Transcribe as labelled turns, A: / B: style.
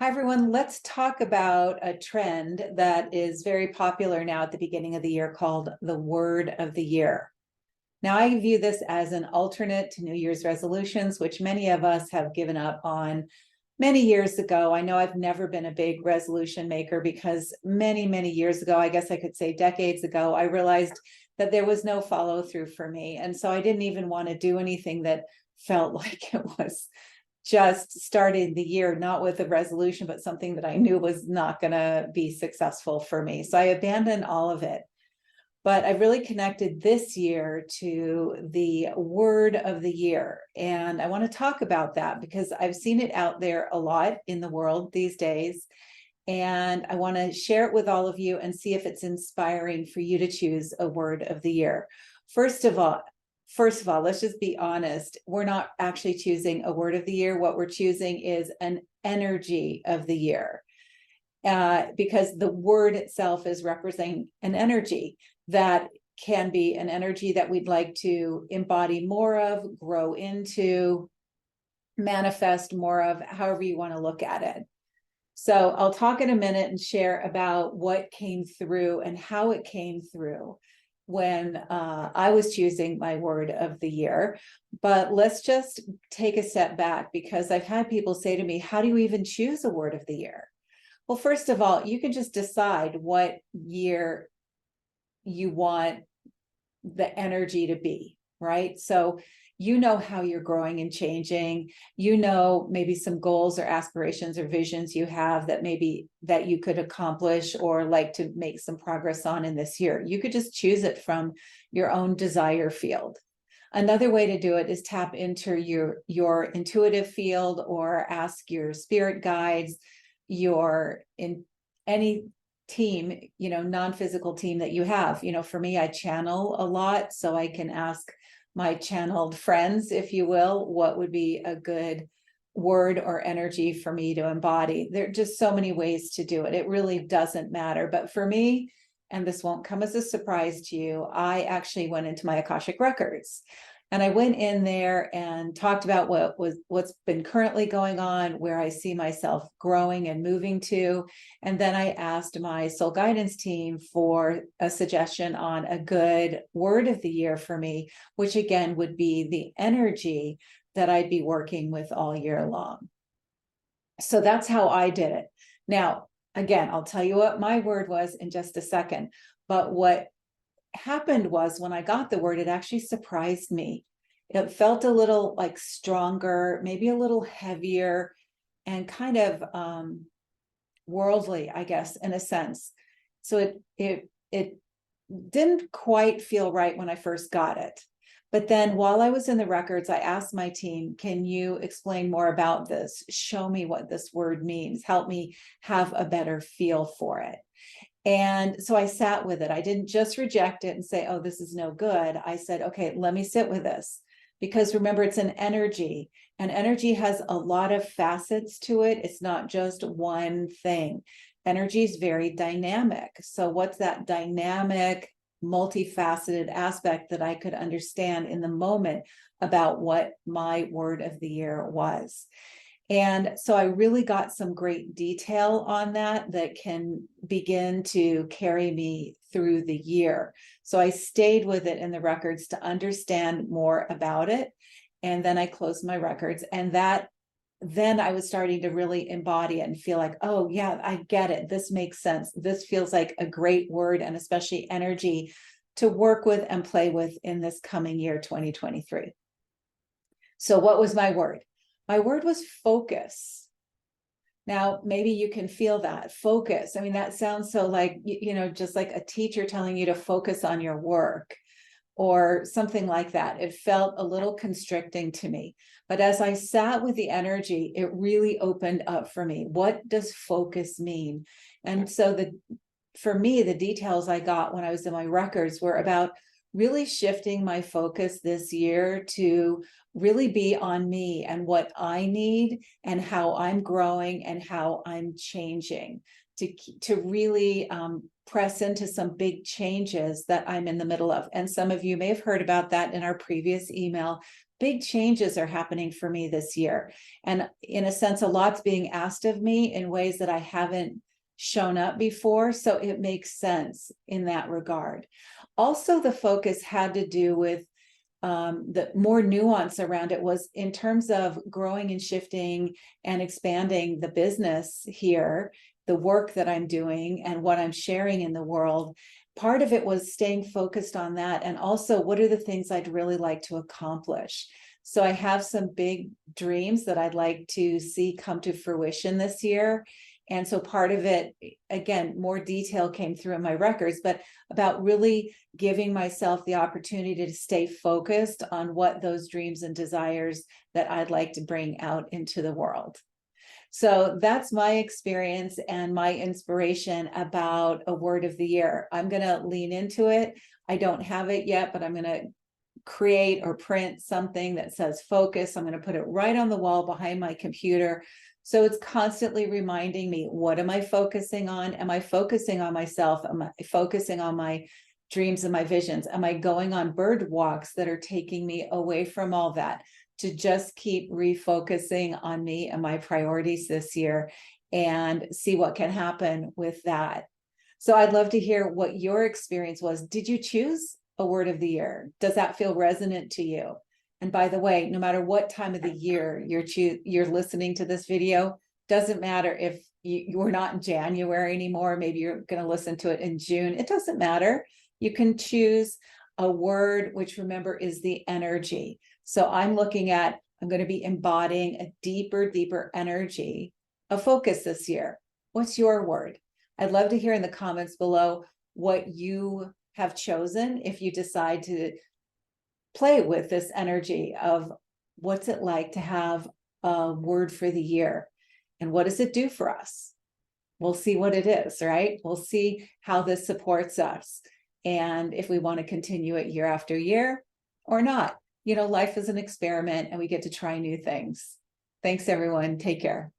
A: Hi, everyone. Let's talk about a trend that is very popular now at the beginning of the year called the word of the year. Now, I view this as an alternate to New Year's resolutions, which many of us have given up on many years ago. I know I've never been a big resolution maker because many years ago, I guess I could say decades ago, I realized that there was no follow through for me. And so I didn't even want to do anything that felt like it was just started the year, not with a resolution, but something that I knew was not going to be successful for me. So I abandoned all of it. But I really connected this year to the word of the year. And I want to talk about that because I've seen it out there a lot in the world these days. And I want to share it with all of you and see if it's inspiring for you to choose a word of the year. First of all, let's just be honest. We're not actually choosing a word of the year. What we're choosing is an energy of the year, because the word itself is representing an energy that can be an energy that we'd like to embody more of, grow into, manifest more of, however you want to look at it. So I'll talk in a minute and share about what came through and how it came through when I was choosing my word of the year. But let's just take a step back because I've had people say to me, how do you even choose a word of the year? Well, first of all, you can just decide what year you want the energy to be, right? So you know how you're growing and changing. You know maybe some goals or aspirations or visions you have that maybe that you could accomplish or like to make some progress on in this year. You could just choose it from your own desire field. Another way to do it is tap into your intuitive field or ask your spirit guides, your in any team, non-physical team that you have. For me, I channel a lot, so I can ask my channeled friends, if you will, what would be a good word or energy for me to embody. There are just so many ways to do it. It really doesn't matter. But for me, and this won't come as a surprise to you, I actually went into my Akashic records. And I went in there and talked about what's been currently going on, where I see myself growing and moving to. And then I asked my soul guidance team for a suggestion on a good word of the year for me, which again would be the energy that I'd be working with all year long. So that's how I did it. Now, again, I'll tell you what my word was in just a second. But what happened was when I got the word, it actually surprised me. It felt a little like stronger, maybe a little heavier, and kind of worldly, I guess, in a sense. So it didn't quite feel right when I first got it. But then while I was in the records, I asked my team, can you explain more about this? Show me what this word means. Help me have a better feel for it. And so I sat with it. I didn't just reject it and say, oh, this is no good. I said, okay, let me sit with this. Because remember, it's an energy, and energy has a lot of facets to it. It's not just one thing. Energy is very dynamic. So what's that dynamic, multifaceted aspect that I could understand in the moment about what my word of the year was? And so I really got some great detail on that can begin to carry me through the year. So I stayed with it in the records to understand more about it. And then I closed my records, and then I was starting to really embody it and feel like, oh yeah, I get it. This makes sense. This feels like a great word, and especially energy to work with and play with in this coming year, 2023. So what was my word? My word was focus. Now, maybe you can feel that focus. I mean, that sounds so like, just like a teacher telling you to focus on your work or something like that. It felt a little constricting to me. But as I sat with the energy, it really opened up for me. What does focus mean? And so for me, the details I got when I was in my records were about really shifting my focus this year to really be on me and what I need and how I'm growing and how I'm changing, to really press into some big changes that I'm in the middle of. And some of you may have heard about that in our previous email, big changes are happening for me this year. And in a sense, a lot's being asked of me in ways that I haven't shown up before. So it makes sense in that regard. Also, the focus had to do with the more nuance around it was in terms of growing and shifting and expanding the business here, the work that I'm doing and what I'm sharing in the world. Part of it was staying focused on that. And also, what are the things I'd really like to accomplish? So I have some big dreams that I'd like to see come to fruition this year. And so part of it, again, more detail came through in my records, but about really giving myself the opportunity to stay focused on what those dreams and desires that I'd like to bring out into the world. So that's my experience and my inspiration about a word of the year. I'm going to lean into it. I don't have it yet, but I'm going to create or print something that says focus. I'm going to put it right on the wall behind my computer. So it's constantly reminding me, what am I focusing on? Am I focusing on myself? Am I focusing on my dreams and my visions? Am I going on bird walks that are taking me away from all that to just keep refocusing on me and my priorities this year and see what can happen with that? So I'd love to hear what your experience was. Did you choose a word of the year? Does that feel resonant to you? And by the way, no matter what time of the year you're listening to this video, doesn't matter if you're not in January anymore, maybe you're going to listen to it in June. It doesn't matter. You can choose a word, which remember is the energy. So I'm going to be embodying a deeper energy of focus this year. What's your word? I'd love to hear in the comments below what you have chosen if you decide to play with this energy of what's it like to have a word for the year and what does it do for us? We'll see what it is, right? We'll see how this supports us and if we want to continue it year after year or not. You know, life is an experiment and we get to try new things. Thanks, everyone. Take care.